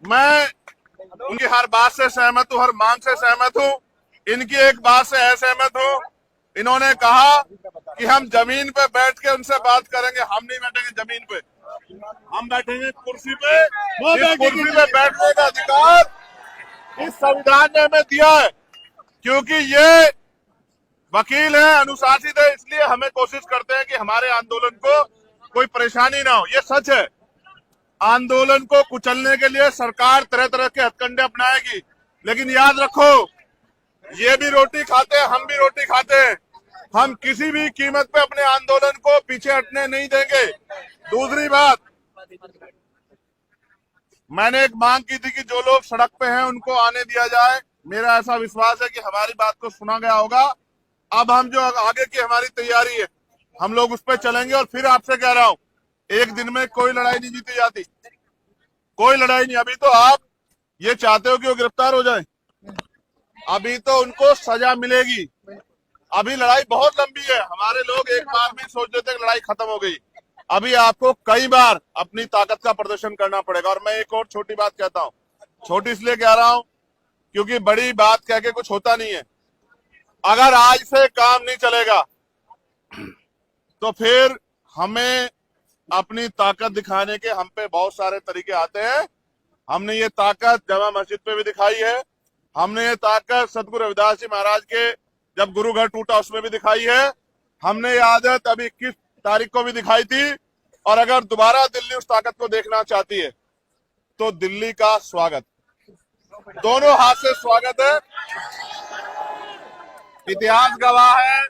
मैं उनकी हर बात से सहमत हूँ, हर मांग से सहमत हूँ। इनकी एक बात से असहमत हूँ। इन्होंने कहा कि हम जमीन पे बैठ के उनसे बात करेंगे। हम नहीं बैठेंगे जमीन पे, हम बैठेंगे कुर्सी पे। इस कुर्सी पे बैठने का अधिकार इस संविधान ने हमें दिया है, क्योंकि ये वकील है, अनुशासित है, इसलिए हमें कोशिश करते हैं कि हमारे आंदोलन को कोई परेशानी ना हो। ये सच है। आंदोलन को कुचलने के लिए सरकार तरह तरह के हथकंडे अपनाएगी, लेकिन याद रखो, ये भी रोटी खाते हैं, हम भी रोटी खाते हैं। हम किसी भी कीमत पे अपने आंदोलन को पीछे हटने नहीं देंगे। दूसरी बात, मैंने एक मांग की थी कि जो लोग सड़क पे हैं उनको आने दिया जाए। मेरा ऐसा विश्वास है कि हमारी बात को सुना गया होगा। अब हम जो आगे की हमारी तैयारी है, हम लोग उस पर चलेंगे। और फिर आपसे कह रहा हूं, एक दिन में कोई लड़ाई नहीं जीती जाती, कोई लड़ाई नहीं। अभी तो आप ये चाहते हो कि वो गिरफ्तार हो जाए, अभी तो उनको सजा मिलेगी। अभी लड़ाई बहुत लंबी है। हमारे लोग एक बार में सोच लेते हैं कि लड़ाई खत्म हो गई। अभी आपको कई बार अपनी ताकत का प्रदर्शन करना पड़ेगा। और मैं एक और छोटी बात कहता हूं, छोटी इसलिए कह रहा हूं क्योंकि बड़ी बात कह के कुछ होता नहीं है। अगर आज से काम नहीं चलेगा तो फिर हमें अपनी ताकत दिखाने के हम पे बहुत सारे तरीके आते हैं। हमने ये ताकत जामा मस्जिद पे भी दिखाई है, हमने ये ताकत सदगुरु रविदास जी महाराज के जब गुरु घर टूटा उसमें भी दिखाई है, हमने ये आदत अभी 21 तारीख को भी दिखाई थी। और अगर दोबारा दिल्ली उस ताकत को देखना चाहती है तो दिल्ली का स्वागत, दोनों हाथ से स्वागत है। इतिहास गवाह है,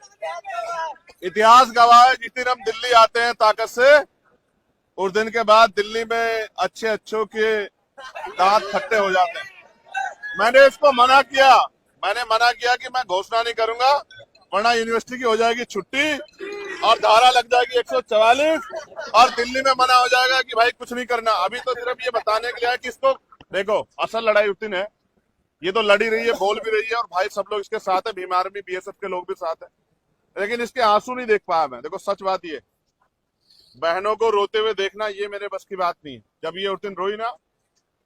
इतिहास गवाह है, जिस दिन हम दिल्ली आते हैं ताकत से, उस दिन के बाद दिल्ली में अच्छे अच्छों के दांत खट्टे हो जाते हैं। मैंने इसको मना किया, मैंने मना किया कि मैं घोषणा नहीं करूंगा, वरना यूनिवर्सिटी की हो जाएगी छुट्टी और धारा लग जाएगी 144 और दिल्ली में मना हो जाएगा कि भाई कुछ नहीं करना। अभी तो सिर्फ ये बताने के लिए है कि इसको देखो, असल लड़ाई उस दिन है। ये तो लड़ी रही है, बोल भी रही है, और भाई सब लोग इसके साथ है, भीम आर्मी बीएसएफ के लोग भी साथ है, लेकिन इसके आंसू नहीं देख पाया मैं। देखो सच बात ये, बहनों को रोते हुए देखना ये मेरे बस की बात नहीं है। जब ये उस दिन रोई ना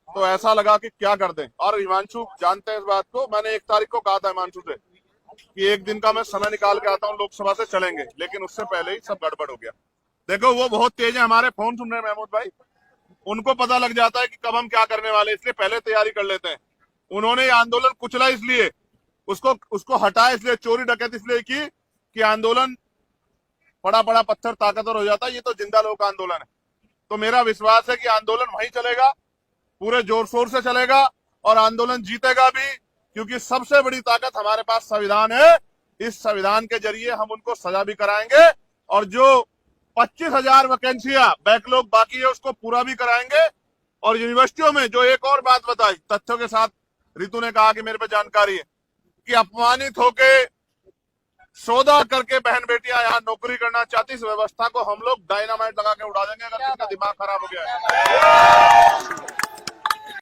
तो ऐसा लगा कि क्या कर दें। और हिमांशु जानते हैं इस बात को, मैंने 1 तारीख को कहा था हिमांशु से कि एक दिन का मैं समय निकाल के आता हूँ, लोकसभा से चलेंगे, लेकिन उससे पहले ही सब गड़बड़ हो गया। देखो वो बहुत तेज है, हमारे फोन सुन रहे हैं महमूद भाई, उनको पता लग जाता है कि कब हम क्या करने वाले, इसलिए पहले तैयारी कर लेते हैं। उन्होंने आंदोलन कुचला इसलिए, उसको हटाया इसलिए, चोरी डकैती इसलिए की कि आंदोलन बड़ा बड़ा पत्थर ताकतवर हो जाता है। ये तो जिंदा लोग का आंदोलन है। तो मेरा विश्वास है कि आंदोलन वहीं चलेगा, पूरे जोर शोर से चलेगा और आंदोलन जीतेगा भी, क्योंकि सबसे बड़ी ताकत हमारे पास संविधान है। इस संविधान के जरिए हम उनको सजा भी कराएंगे और जो 25,000 वैकेंसियां बैकलॉग बाकी है उसको पूरा भी कराएंगे। और यूनिवर्सिटियों में जो एक और बात बताई तथ्यों के साथ, रितु ने कहा कि मेरे पे जानकारी है कि अपमानित होके सौदा करके बहन बेटियां यहाँ नौकरी करना चाहती, इस व्यवस्था को हम लोग डायनामाइट लगा के उड़ा देंगे अगर किसका दिमाग खराब हो गया है।